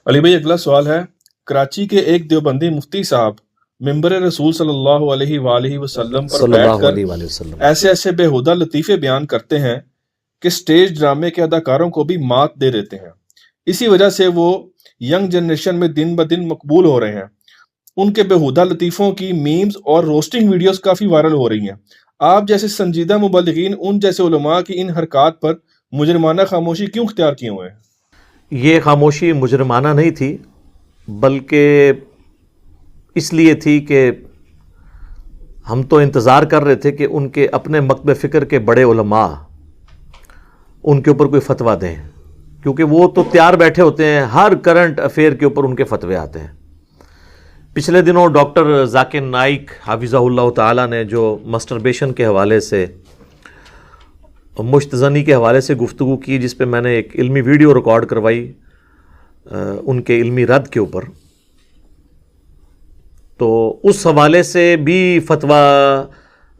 علی بھائی اگلا سوال ہے، کراچی کے ایک دیوبندی مفتی صاحب ممبر رسول صلی اللہ علیہ وآلہ وسلم پر صلی بیٹھ اللہ کر علیہ وآلہ وسلم ایسے ایسے بیہودہ لطیفے بیان کرتے ہیں کہ سٹیج ڈرامے کے اداکاروں کو بھی مات دے دیتے ہیں۔ اسی وجہ سے وہ ینگ جنریشن میں دن بدن مقبول ہو رہے ہیں۔ ان کے بیہودہ لطیفوں کی میمز اور روسٹنگ ویڈیوز کافی وائرل ہو رہی ہیں۔ آپ جیسے سنجیدہ مبلغین ان جیسے علماء کی ان حرکات پر مجرمانہ خاموشی کیوں اختیار کیے ہوئے ہیں؟ یہ خاموشی مجرمانہ نہیں تھی، بلکہ اس لیے تھی کہ ہم تو انتظار کر رہے تھے کہ ان کے اپنے مکتب فکر کے بڑے علماء ان کے اوپر کوئی فتویٰ دیں، کیونکہ وہ تو تیار بیٹھے ہوتے ہیں، ہر کرنٹ افیئر کے اوپر ان کے فتوے آتے ہیں۔ پچھلے دنوں ڈاکٹر ذاکر نائک حفظہ اللہ تعالیٰ نے جو مسٹربیشن کے حوالے سے، مشتزنی کے حوالے سے گفتگو کی، جس پہ میں نے ایک علمی ویڈیو ریکارڈ کروائی ان کے علمی رد کے اوپر، تو اس حوالے سے بھی فتویٰ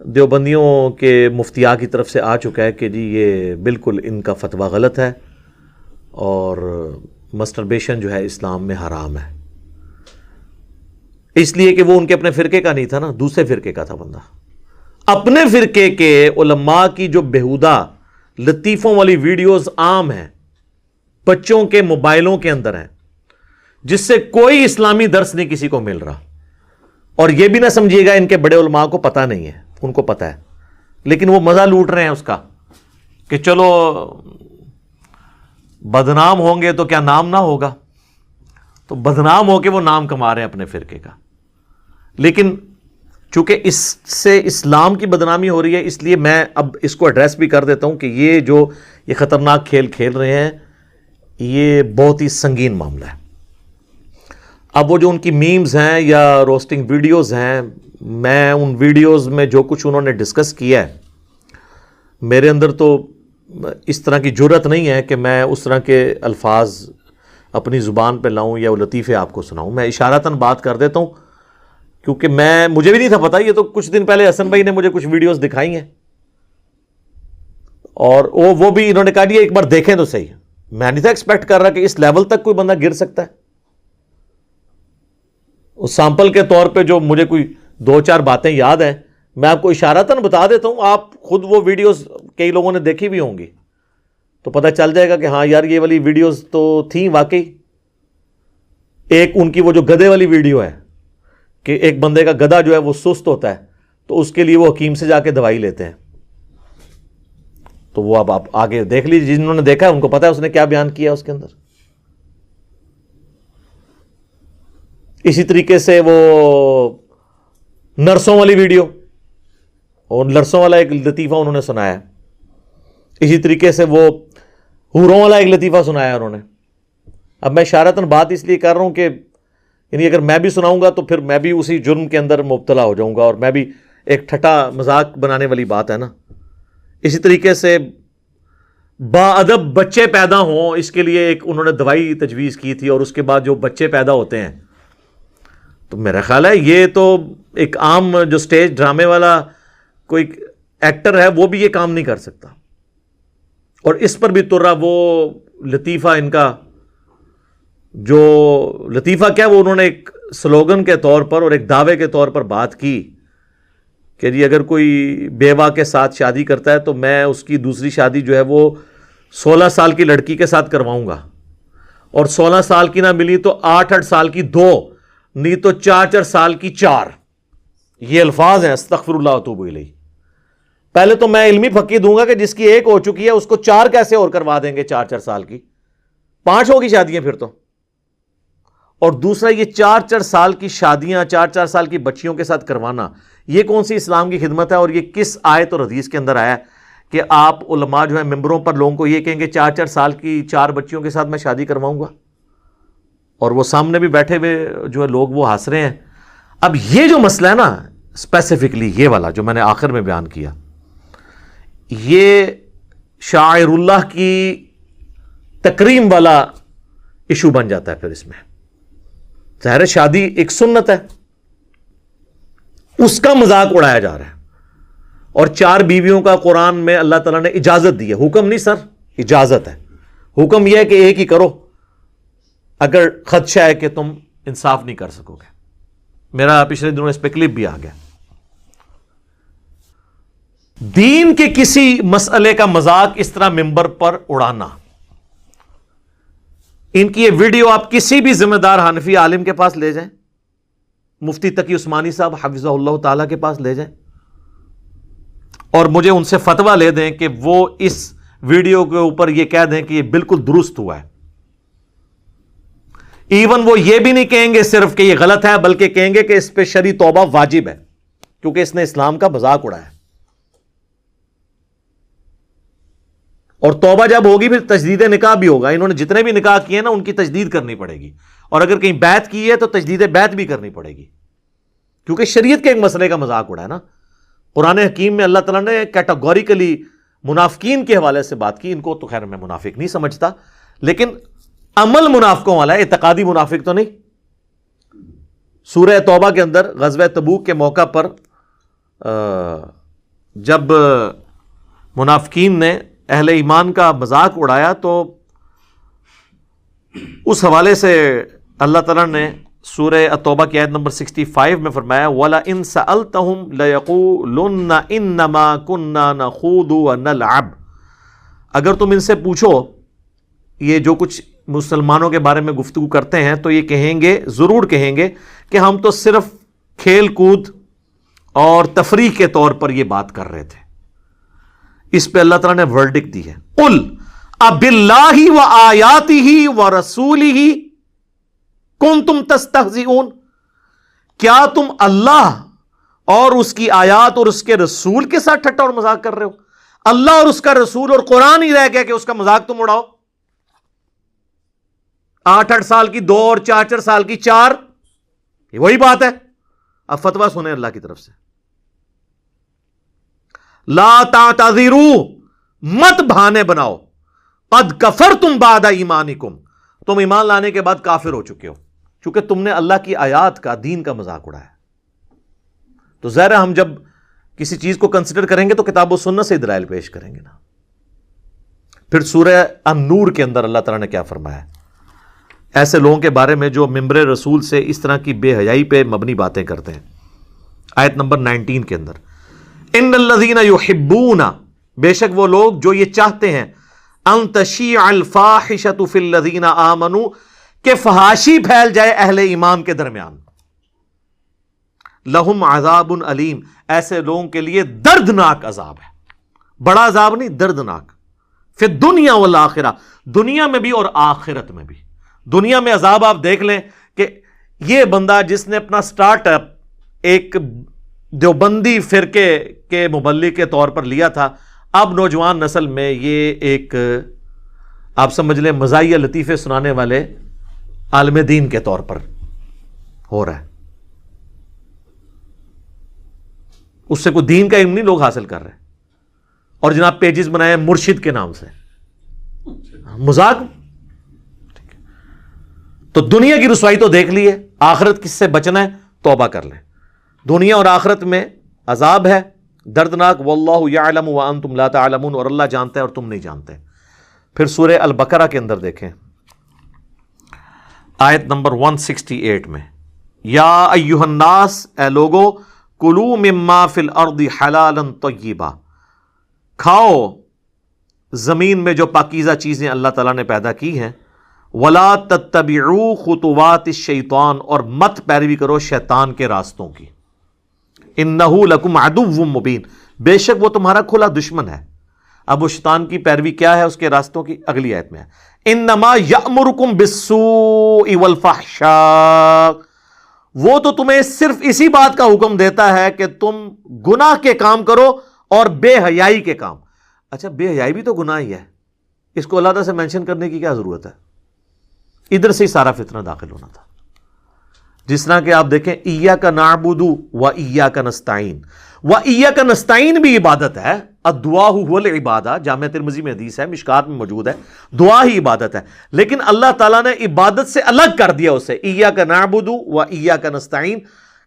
دیوبندیوں کے مفتیاء کی طرف سے آ چکا ہے کہ جی یہ بالکل ان کا فتویٰ غلط ہے اور مسٹربیشن جو ہے اسلام میں حرام ہے۔ اس لیے کہ وہ ان کے اپنے فرقے کا نہیں تھا نا، دوسرے فرقے کا تھا بندہ۔ اپنے فرقے کے علماء کی جو بیہودہ لطیفوں والی ویڈیوز عام ہیں، بچوں کے موبائلوں کے اندر ہیں، جس سے کوئی اسلامی درس نہیں کسی کو مل رہا، اور یہ بھی نہ سمجھیے گا ان کے بڑے علماء کو پتہ نہیں ہے، ان کو پتہ ہے، لیکن وہ مزہ لوٹ رہے ہیں اس کا کہ چلو بدنام ہوں گے تو کیا نام نہ ہوگا، تو بدنام ہو کے وہ نام کما رہے ہیں اپنے فرقے کا۔ لیکن چونکہ اس سے اسلام کی بدنامی ہو رہی ہے، اس لیے میں اب اس کو ایڈریس بھی کر دیتا ہوں کہ یہ خطرناک کھیل کھیل رہے ہیں، یہ بہت ہی سنگین معاملہ ہے۔ اب وہ جو ان کی میمز ہیں یا روسٹنگ ویڈیوز ہیں، میں ان ویڈیوز میں جو کچھ انہوں نے ڈسکس کیا ہے، میرے اندر تو اس طرح کی جرت نہیں ہے کہ میں اس طرح کے الفاظ اپنی زبان پہ لاؤں یا وہ لطیفے آپ کو سناؤں۔ میں اشارتاً بات کر دیتا ہوں، کیونکہ مجھے بھی نہیں تھا پتا، یہ تو کچھ دن پہلے حسن بھائی نے مجھے کچھ ویڈیوز دکھائی ہیں، اور وہ بھی انہوں نے کہا ایک بار دیکھیں تو صحیح۔ میں نہیں تھا ایکسپیکٹ کر رہا کہ اس لیول تک کوئی بندہ گر سکتا ہے۔ اس سیمپل کے طور پہ جو مجھے کوئی 2-4 باتیں یاد ہیں، میں آپ کو اشارتاً بتا دیتا ہوں، آپ خود وہ ویڈیوز کئی لوگوں نے دیکھی بھی ہوں گی تو پتہ چل جائے گا کہ ہاں یار یہ والی ویڈیوز تو تھیں واقعی۔ ایک ان کی وہ جو گدھے والی ویڈیو ہے کہ ایک بندے کا گدھا جو ہے وہ سست ہوتا ہے، تو اس کے لیے وہ حکیم سے جا کے دوائی لیتے ہیں، تو وہ اب آپ آگے دیکھ لیجیے، جنہوں نے دیکھا ہے ان کو پتا ہے اس نے کیا بیان کیا اس کے اندر۔ اسی طریقے سے وہ نرسوں والی ویڈیو، اور نرسوں والا ایک لطیفہ انہوں نے سنایا، اسی طریقے سے وہ حوروں والا ایک لطیفہ سنایا انہوں نے۔ اب میں اشارتاً بات اس لیے کر رہا ہوں کہ یعنی اگر میں بھی سناؤں گا تو پھر میں بھی اسی جرم کے اندر مبتلا ہو جاؤں گا، اور میں بھی ایک ٹھٹا مذاق بنانے والی بات ہے نا۔ اسی طریقے سے با ادب بچے پیدا ہوں، اس کے لیے ایک انہوں نے دوائی تجویز کی تھی، اور اس کے بعد جو بچے پیدا ہوتے ہیں، تو میرا خیال ہے یہ تو ایک عام جو سٹیج ڈرامے والا کوئی ایکٹر ہے وہ بھی یہ کام نہیں کر سکتا۔ اور اس پر بھی ترا وہ لطیفہ ان کا، جو لطیفہ کیا وہ انہوں نے ایک سلوگن کے طور پر اور ایک دعوے کے طور پر بات کی کہ جی اگر کوئی بیوہ کے ساتھ شادی کرتا ہے تو میں اس کی دوسری شادی جو ہے وہ 16 سال کی لڑکی کے ساتھ کرواؤں گا، اور 16 سال کی نہ ملی تو 8 سال کی 2، نہیں تو 4 سال کی 4۔ یہ الفاظ ہیں، استغفر اللہ واتوب الیہ۔ پہلے تو میں علمی پھکی دوں گا کہ جس کی 1 ہو چکی ہے اس کو 4 کیسے اور کروا دیں گے، 4 سال کی، 5 ہوگی شادیاں پھر تو۔ اور دوسرا یہ 4 سال کی شادیاں 4 سال کی بچیوں کے ساتھ کروانا، یہ کون سی اسلام کی خدمت ہے؟ اور یہ کس آیت اور حدیث کے اندر آیا ہے کہ آپ علماء جو ہیں ممبروں پر لوگوں کو یہ کہیں گے 4 سال کی 4 بچیوں کے ساتھ میں شادی کرواؤں گا، اور وہ سامنے بھی بیٹھے ہوئے جو ہے لوگ وہ ہنس رہے ہیں۔ اب یہ جو مسئلہ ہے نا، اسپیسیفکلی یہ والا جو میں نے آخر میں بیان کیا، یہ شاعر اللہ کی تکریم والا ایشو بن جاتا ہے پھر اس میں۔ ظاہر ہے شادی ایک سنت ہے، اس کا مذاق اڑایا جا رہا ہے، اور 4 بیویوں کا قرآن میں اللہ تعالیٰ نے اجازت دی ہے، حکم نہیں سر، اجازت ہے۔ حکم یہ ہے کہ ایک ہی کرو، اگر خدشہ ہے کہ تم انصاف نہیں کر سکو گے. میرا پچھلے دنوں اس پہ کلپ بھی آ گیا. دین کے کسی مسئلے کا مذاق اس طرح ممبر پر اڑانا. ان کی یہ ویڈیو آپ کسی بھی ذمہ دار حنفی عالم کے پاس لے جائیں, مفتی تقی عثمانی صاحب حفظہ اللہ تعالی کے پاس لے جائیں, اور مجھے ان سے فتویٰ لے دیں کہ وہ اس ویڈیو کے اوپر یہ کہہ دیں کہ یہ بالکل درست ہوا ہے. ایون وہ یہ بھی نہیں کہیں گے صرف کہ یہ غلط ہے, بلکہ کہیں گے کہ اس پہ شرعی توبہ واجب ہے کیونکہ اس نے اسلام کا مذاق اڑایا. اور توبہ جب ہوگی پھر تجدید نکاح بھی ہوگا. انہوں نے جتنے بھی نکاح کیے نا ان کی تجدید کرنی پڑے گی, اور اگر کہیں بیعت کی ہے تو تجدید بیعت بھی کرنی پڑے گی, کیونکہ شریعت کے ایک مسئلے کا مذاق اڑا ہے نا. قرآن حکیم میں اللہ تعالیٰ نے کیٹاگوریکلی منافقین کے حوالے سے بات کی. ان کو تو خیر میں منافق نہیں سمجھتا, لیکن عمل منافقوں والا ہے, اعتقادی منافق تو نہیں. سورہ توبہ کے اندر غزوہ تبوک کے موقع پر جب منافقین نے اہل ایمان کا مذاق اڑایا تو اس حوالے سے اللہ تعالیٰ نے سورہ التوبہ کی آیت نمبر 65 میں فرمایا وَلَئِن سَأَلْتَهُمْ لَيَقُولُنَّ إِنَّمَا كُنَّا نَخُوضُ وَنَلْعَبُ. اگر تم ان سے پوچھو یہ جو کچھ مسلمانوں کے بارے میں گفتگو کرتے ہیں تو یہ کہیں گے, ضرور کہیں گے کہ ہم تو صرف کھیل کود اور تفریح کے طور پر یہ بات کر رہے تھے. اس پہ اللہ تعالیٰ نے ورڈکٹ دی ہے, قُلْ أَبِاللَّهِ وَآيَاتِهِ وَرَسُولِهِ کنتم تستہزئون. کیا تم اللہ اور اس کی آیات اور اس کے رسول کے ساتھ ٹھٹا اور مذاق کر رہے ہو؟ اللہ اور اس کا رسول اور قرآن ہی رہ گیا کہ اس کا مذاق تم اڑاؤ. 8 سال کی 2 اور 4 سال کی 4, یہ وہی بات ہے. اب فتویٰ سنیں اللہ کی طرف سے, لا تعتذروا, مت بہانے بناؤ, قد کفرتم بعد ایمانکم, تم ایمان لانے کے بعد کافر ہو چکے ہو, چونکہ تم نے اللہ کی آیات کا, دین کا مذاق اڑایا. تو ظاہر ہے ہم جب کسی چیز کو کنسیڈر کریں گے تو کتاب و سنت سے دلائل پیش کریں گے نا. پھر سورہ النور کے اندر اللہ تعالیٰ نے کیا فرمایا ایسے لوگوں کے بارے میں جو ممبر رسول سے اس طرح کی بے حیائی پہ مبنی باتیں کرتے ہیں. آیت نمبر 19 کے اندر ان الذین یحبون, بے شک وہ لوگ جو یہ چاہتے ہیں, ان تشیع الفاحشۃ فی الذین آمنوا, کہ فحاشی پھیل جائے اہل ایمان کے درمیان. لہم عذاب علیم, ایسے لوگوں کے لیے دردناک عذاب ہے, بڑا عذاب نہیں, دردناک. فی الدنیا والآخرہ, دنیا میں بھی اور آخرت میں بھی. دنیا میں عذاب آپ دیکھ لیں کہ یہ بندہ جس نے اپنا سٹارٹ اپ ایک دیوبندی فرقے کے مبلغ کے طور پر لیا تھا, اب نوجوان نسل میں یہ ایک آپ سمجھ لیں مزاحیہ لطیفے سنانے والے عالم دین کے طور پر ہو رہا ہے. اس سے کوئی دین کا علم نہیں لوگ حاصل کر رہے, اور جناب پیجز بنائے مرشد کے نام سے, مذاق. تو دنیا کی رسوائی تو دیکھ لیے, آخرت کس سے بچنا ہے, توبہ کر لیں. دنیا اور آخرت میں عذاب ہے دردناک. واللہ یعلم وانتم لا تعلمون, اور اللہ جانتا ہے اور تم نہیں جانتے. پھر سورہ البقرہ کے اندر دیکھیں آیت نمبر 168 میں, یا ایھا الناس, اے لوگو, کلوا مما فی الارض حلالا طیبا, کھاؤ زمین میں جو پاکیزہ چیزیں اللہ تعالیٰ نے پیدا کی ہیں. ولا تتبعوا خطوات الشیطان, اور مت پیروی کرو شیطان کے راستوں کی. انہ لکم عدو مبین, بے شک وہ تمہارا کھلا دشمن ہے. اب وہ شیطان کی پیروی کیا ہے اس کے راستوں کی, اگلی آیت میں ہے, انما یأمرکم بالسوء والفحشاء, وہ تو تمہیں صرف اسی بات کا حکم دیتا ہے کہ تم گناہ کے کام کرو اور بے حیائی کے کام. اچھا بے حیائی بھی تو گناہ ہی ہے, اس کو علیحدہ سے مینشن کرنے کی کیا ضرورت ہے؟ ادھر سے ہی سارا فتنہ داخل ہونا تھا. جس طرح کہ آپ دیکھیں ایاک نعبد و ایاک نستعین, و ایاک نستعین بھی عبادت ہے. الدعاء هو العبادہ, جامع ترمذی میں حدیث ہے, مشکات میں موجود ہے, دعا ہی عبادت ہے. لیکن اللہ تعالیٰ نے عبادت سے الگ کر دیا اسے, ایاک نعبد و ایاک نستعین,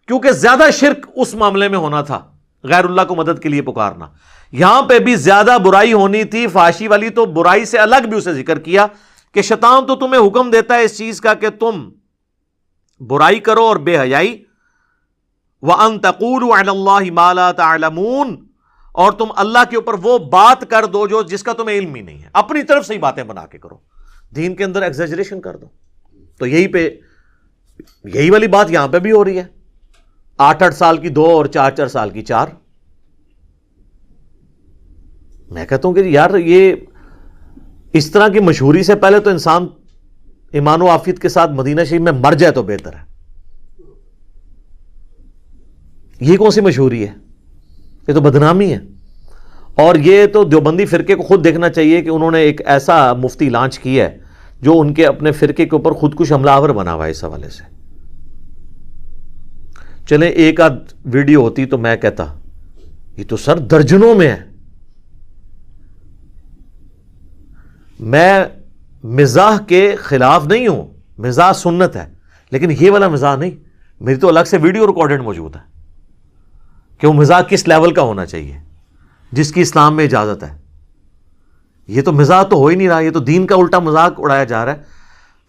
کیونکہ زیادہ شرک اس معاملے میں ہونا تھا, غیر اللہ کو مدد کے لیے پکارنا. یہاں پہ بھی زیادہ برائی ہونی تھی فحاشی والی, تو برائی سے الگ بھی اسے ذکر کیا کہ شیطان تو تمہیں حکم دیتا ہے اس چیز کا کہ تم برائی کرو اور بے حیائی، وَأَن تَقُولُوا عَلَى اللَّهِ مَا لَا تَعْلَمُونَ، اور تم اللہ کے اوپر وہ بات کر دو جو جس کا تمہیں علم ہی نہیں ہے، اپنی طرف سے ہی باتیں بنا کے کرو، دین کے اندر ایگزیجریشن کر دو۔ تو یہی والی بات یہاں پہ بھی ہو رہی ہے، 8 سال کی 2 اور 4 سال کی 4۔ میں کہتا ہوں کہ یار یہ اس طرح کی مشہوری سے پہلے تو انسان ایمان و عافیت کے ساتھ مدینہ شریف میں مر جائے تو بہتر ہے۔ یہ کون سی مشہوری ہے؟ یہ تو بدنامی ہے۔ اور یہ تو دیوبندی فرقے کو خود دیکھنا چاہیے کہ انہوں نے ایک ایسا مفتی لانچ کیا ہے جو ان کے اپنے فرقے کے اوپر خودکش حملہ آور بنا ہوا ہے اس حوالے سے۔ چلیں ایک آدھ ویڈیو ہوتی تو میں کہتا، یہ تو سر درجنوں میں ہے۔ میں مزاح کے خلاف نہیں ہوں، مزاح سنت ہے، لیکن یہ والا مزاح نہیں۔ میری تو الگ سے ویڈیو ریکارڈڈ موجود ہے کہ وہ مزاح کس لیول کا ہونا چاہیے جس کی اسلام میں اجازت ہے۔ یہ تو مزاح تو ہو ہی نہیں رہا، یہ تو دین کا الٹا مذاق اڑایا جا رہا ہے،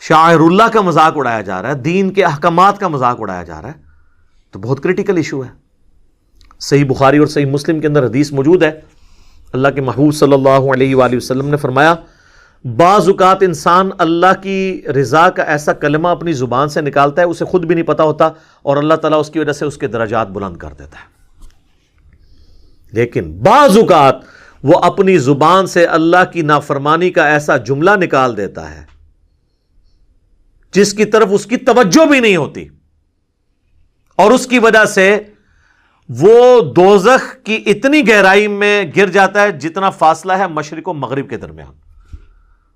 شاعر اللہ کا مذاق اڑایا جا رہا ہے، دین کے احکامات کا مذاق اڑایا جا رہا ہے۔ تو بہت کریٹیکل ایشو ہے۔ صحیح بخاری اور صحیح مسلم کے اندر حدیث موجود ہے، اللہ کے محبوب صلی اللہ علیہ وآلہ وسلم نے فرمایا، بعض اوقات انسان اللہ کی رضا کا ایسا کلمہ اپنی زبان سے نکالتا ہے اسے خود بھی نہیں پتا ہوتا، اور اللہ تعالیٰ اس کی وجہ سے اس کے درجات بلند کر دیتا ہے۔ لیکن بعض اوقات وہ اپنی زبان سے اللہ کی نافرمانی کا ایسا جملہ نکال دیتا ہے جس کی طرف اس کی توجہ بھی نہیں ہوتی، اور اس کی وجہ سے وہ دوزخ کی اتنی گہرائی میں گر جاتا ہے جتنا فاصلہ ہے مشرق و مغرب کے درمیان۔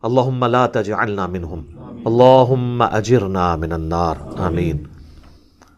اللہم لا تجعلنا منہم، اللہم اجرنا من النار، آمین۔